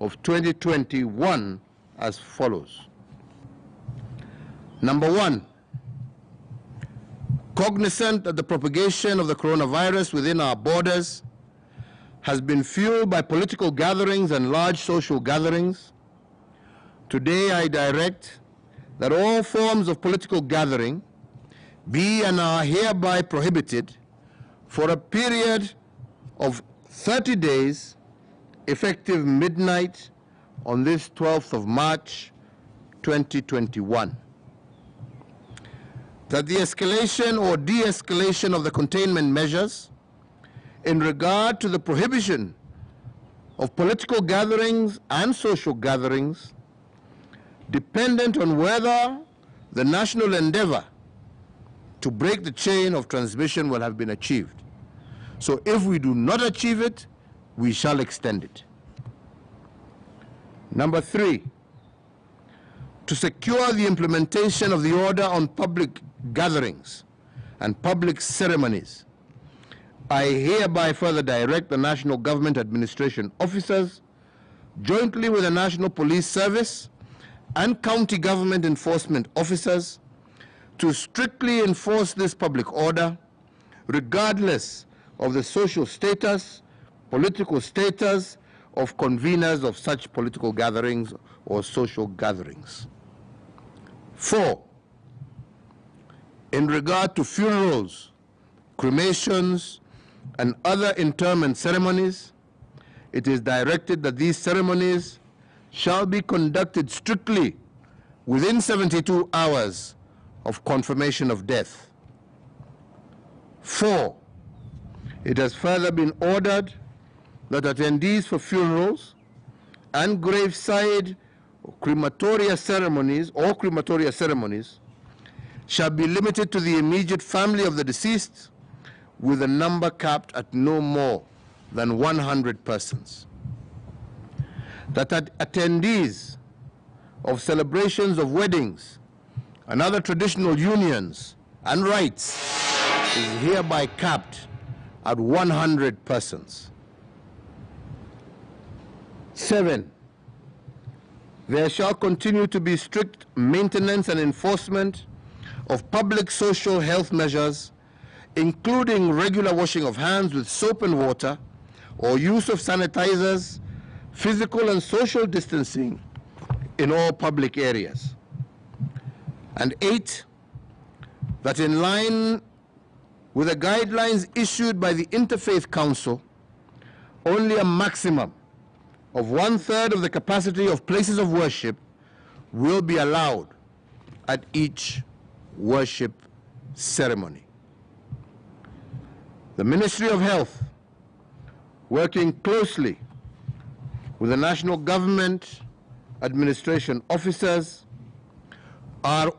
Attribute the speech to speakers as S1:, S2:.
S1: of 2021 as follows. Number one, cognizant that the propagation of the coronavirus within our borders has been fueled by political gatherings and large social gatherings, today I direct that all forms of political gathering be and are hereby prohibited for a period of 30 days, effective midnight on this 12th of March, 2021. That the escalation or de-escalation of the containment measures in regard to the prohibition of political gatherings and social gatherings, dependent on whether the national endeavor to break the chain of transmission will have been achieved. So if we do not achieve it, we shall extend it. Number three, to secure the implementation of the order on public gatherings and public ceremonies, I hereby further direct the National Government Administration officers, jointly with the National Police Service and county government enforcement officers, to strictly enforce this public order, regardless of the social status, political status of conveners of such political gatherings or social gatherings. 4, in regard to funerals, cremations, and other interment ceremonies, it is directed that these ceremonies shall be conducted strictly within 72 hours of confirmation of death. 4, it has further been ordered that attendees for funerals and graveside crematoria ceremonies shall be limited to the immediate family of the deceased, with a number capped at no more than 100 persons. That attendees of celebrations of weddings and other traditional unions and rites is hereby capped at 100 persons. 7, there shall continue to be strict maintenance and enforcement of public social health measures, including regular washing of hands with soap and water, or use of sanitizers, physical and social distancing in all public areas. And 8, that in line with the guidelines issued by the Interfaith Council, only a maximum of 1/3 of the capacity of places of worship will be allowed at each worship ceremony. The Ministry of Health, working closely with the National Government Administration officers, are